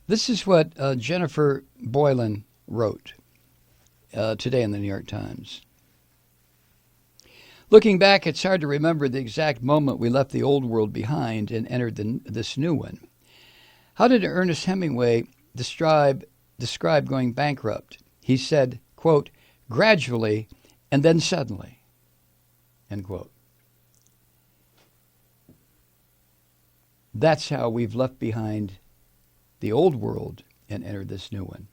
This is what Jennifer Boylan wrote today in the New York Times. Looking back, it's hard to remember the exact moment we left the old world behind and entered this new one. How did Ernest Hemingway describe going bankrupt? He said, quote, gradually and then suddenly, end quote. That's how we've left behind the old world and entered this new one.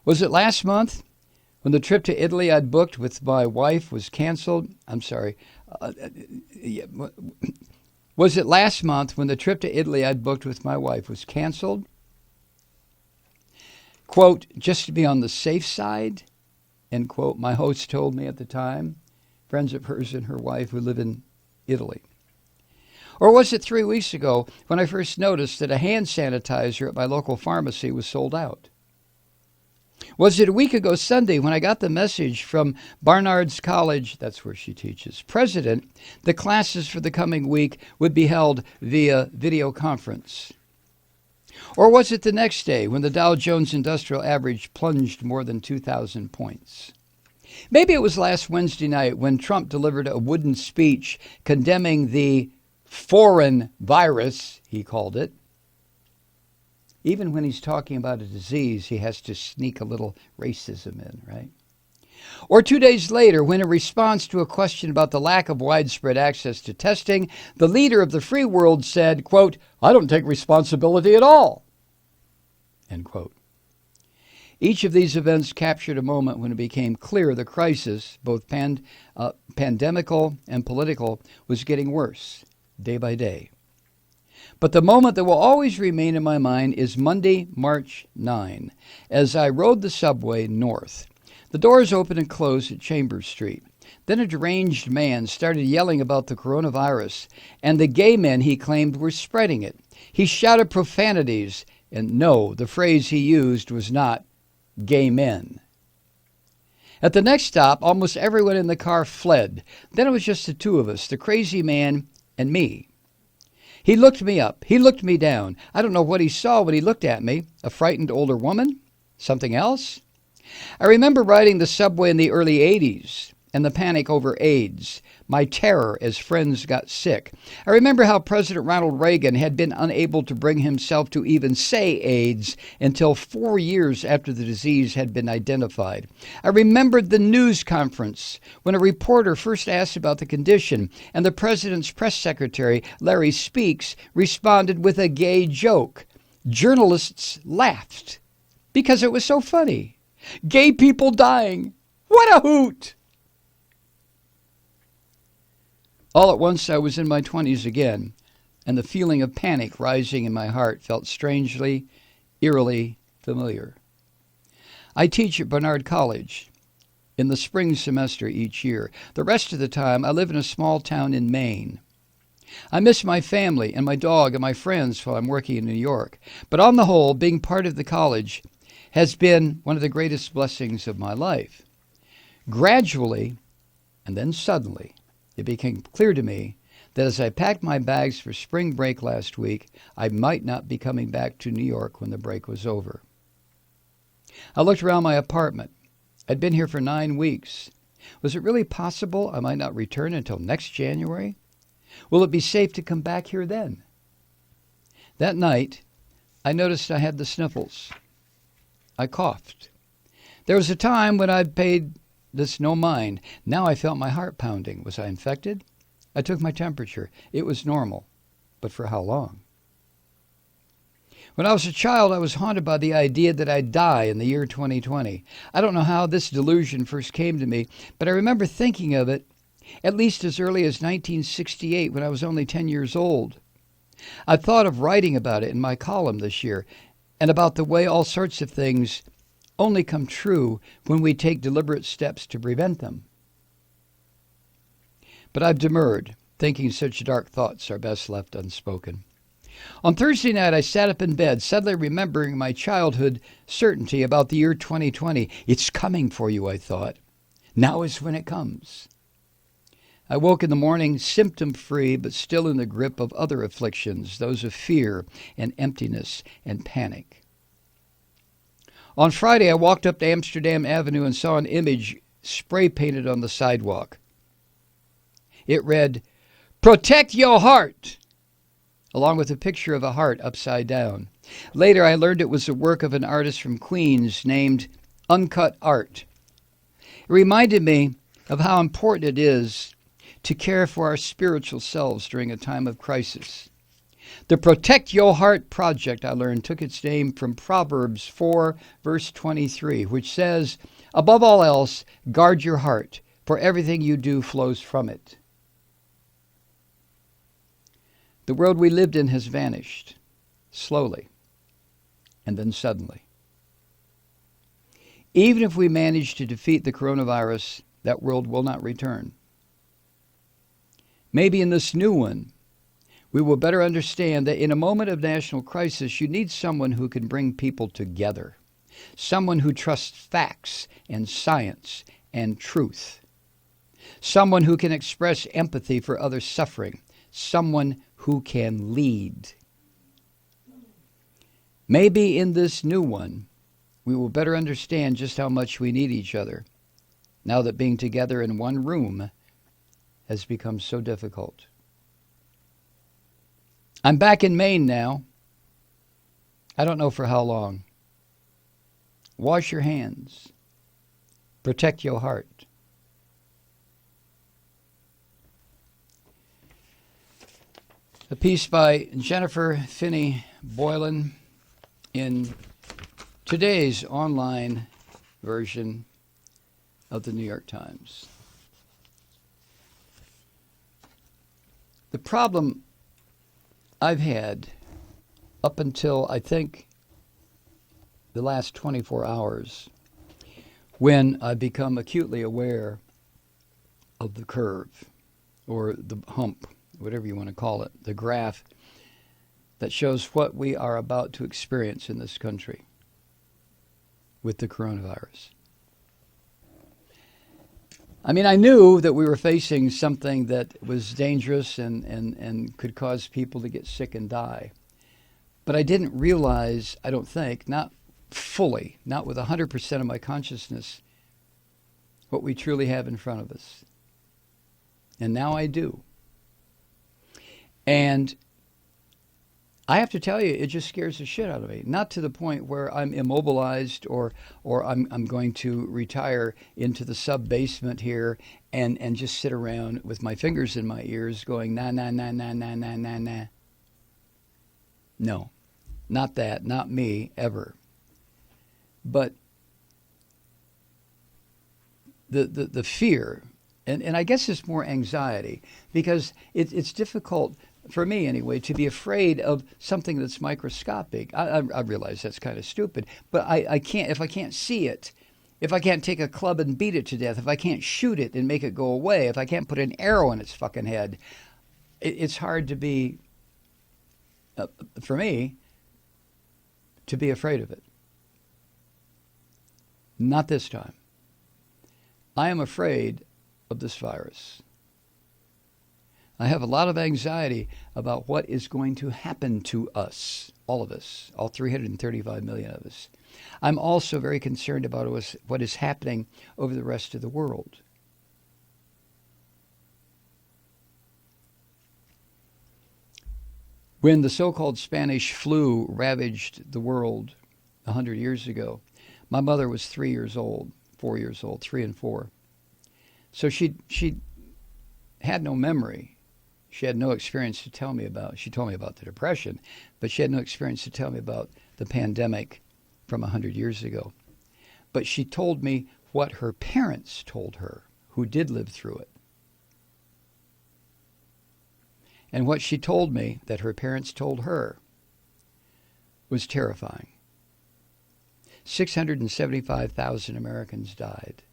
Was it last month when the trip to Italy I'd booked with my wife was canceled? Was it last month when the trip to Italy I'd booked with my wife was canceled? Quote, just to be on the safe side, end quote, my host told me at the time, friends of hers and her wife who live in Italy. Or was it 3 weeks ago when I first noticed that a hand sanitizer at my local pharmacy was sold out? Was it a week ago Sunday when I got the message from Barnard's College, that's where she teaches, president, the classes for the coming week would be held via video conference? Or was it the next day when the Dow Jones Industrial Average plunged more than 2,000 points? Maybe it was last Wednesday night when Trump delivered a wooden speech condemning the foreign virus, he called it. Even when he's talking about a disease, he has to sneak a little racism in, right? Or 2 days later, when in response to a question about the lack of widespread access to testing, the leader of the free world said, quote, I don't take responsibility at all, end quote. Each of these events captured a moment when it became clear the crisis, both pandemical and political, was getting worse day by day. But the moment that will always remain in my mind is Monday, March 9, as I rode the subway north. The doors opened and closed at Chambers Street. Then a deranged man started yelling about the coronavirus, and the gay men he claimed were spreading it. He shouted profanities, and no, the phrase he used was not gay men. At the next stop, almost everyone in the car fled. Then it was just the two of us, the crazy man and me. He looked me up. He looked me down. I don't know what he saw when he looked at me. A frightened older woman? Something else? I remember riding the subway in the early 80s and the panic over AIDS, my terror as friends got sick. I remember how President Ronald Reagan had been unable to bring himself to even say AIDS until 4 years after the disease had been identified. I remembered the news conference when a reporter first asked about the condition, and the president's press secretary, Larry Speaks, responded with a gay joke. Journalists laughed because it was so funny. Gay people dying. What a hoot! All at once I was in my 20s again, and the feeling of panic rising in my heart felt strangely, eerily familiar. I teach at Barnard College in the spring semester each year. The rest of the time I live in a small town in Maine. I miss my family and my dog and my friends while I'm working in New York. But on the whole, being part of the college has been one of the greatest blessings of my life. Gradually, and then suddenly, it became clear to me that as I packed my bags for spring break last week, I might not be coming back to New York when the break was over. I looked around my apartment. I'd been here for 9 weeks. Was it really possible I might not return until next January? Will it be safe to come back here then? That night, I noticed I had the sniffles. I coughed. There was a time when I'd paid this no mind. Now I felt my heart pounding. Was I infected? I took my temperature. It was normal. But for how long? When I was a child, I was haunted by the idea that I'd die in the year 2020. I don't know how this delusion first came to me, but I remember thinking of it at least as early as 1968 when I was only 10 years old. I thought of writing about it in my column this year and about the way all sorts of things only come true when we take deliberate steps to prevent them. But I've demurred, thinking such dark thoughts are best left unspoken. On Thursday night, I sat up in bed, suddenly remembering my childhood certainty about the year 2020. It's coming for you, I thought. Now is when it comes. I woke in the morning symptom-free, but still in the grip of other afflictions, those of fear and emptiness and panic. On Friday, I walked up to Amsterdam Avenue and saw an image spray-painted on the sidewalk. It read, "Protect your heart," along with a picture of a heart upside down. Later, I learned it was the work of an artist from Queens named Uncut Art. It reminded me of how important it is to care for our spiritual selves during a time of crisis. The Protect Your Heart project, I learned, took its name from Proverbs 4, verse 23, which says, "Above all else, guard your heart, for everything you do flows from it." The world we lived in has vanished, slowly, and then suddenly. Even if we manage to defeat the coronavirus, that world will not return. Maybe in this new one, we will better understand that in a moment of national crisis, you need someone who can bring people together, someone who trusts facts and science and truth, someone who can express empathy for others' suffering, someone who can lead. Maybe in this new one, we will better understand just how much we need each other, now that being together in one room has become so difficult. I'm back in Maine now. I don't know for how long. Wash your hands. Protect your heart. A piece by Jennifer Finney Boylan in today's online version of the New York Times. The problem I've had up until, I think, the last 24 hours, when I become acutely aware of the curve, or the hump, whatever you want to call it, the graph that shows what we are about to experience in this country with the coronavirus. I mean, I knew that we were facing something that was dangerous and could cause people to get sick and die. But I didn't realize, I don't think, not fully, not with 100% of my consciousness, what we truly have in front of us. And now I do. And I have to tell you, it just scares the shit out of me. Not to the point where I'm immobilized or I'm going to retire into the sub-basement here and just sit around with my fingers in my ears going, nah, nah, nah, nah, nah, nah, nah, nah. No, not that, not me, ever. But the fear, and I guess it's more anxiety, because it's difficult, for me anyway, to be afraid of something that's microscopic. I realize that's kind of stupid, but I can't, if I can't see it, if I can't take a club and beat it to death, if I can't shoot it and make it go away, if I can't put an arrow in its fucking head, it's hard to be, for me, to be afraid of it. Not this time. I am afraid of this virus. I have a lot of anxiety about what is going to happen to us, all of us, all 335 million of us. I'm also very concerned about what is happening over the rest of the world. When the so-called Spanish flu ravaged the world 100 years ago, my mother was 3 years old, 4 years old, 3 and 4. So she had no memory. She had no experience to tell me about. She told me about the Depression, but she had no experience to tell me about the pandemic from 100 years ago. But she told me what her parents told her, who did live through it. And what she told me that her parents told her was terrifying. 675,000 Americans died.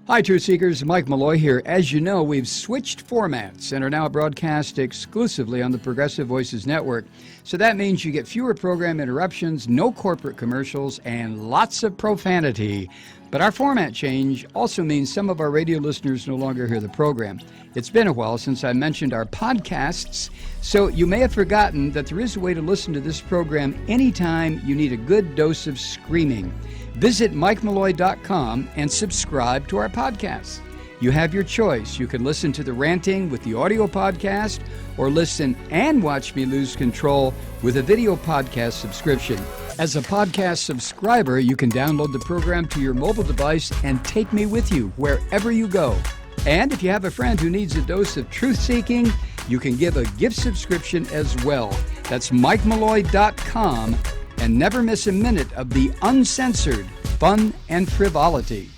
Hi, Truth Seekers. Mike Malloy here. As you know, we've switched formats and are now broadcast exclusively on the Progressive Voices Network. So that means you get fewer program interruptions, no corporate commercials, and lots of profanity. But our format change also means some of our radio listeners no longer hear the program. It's been a while since I mentioned our podcasts, so you may have forgotten that there is a way to listen to this program anytime you need a good dose of screaming. Visit MikeMalloy.com and subscribe to our podcasts. You have your choice. You can listen to The Ranting with the audio podcast or listen and watch me lose control with a video podcast subscription. As a podcast subscriber, you can download the program to your mobile device and take me with you wherever you go. And if you have a friend who needs a dose of truth-seeking, you can give a gift subscription as well. That's MikeMalloy.com. And never miss a minute of the uncensored fun and frivolity.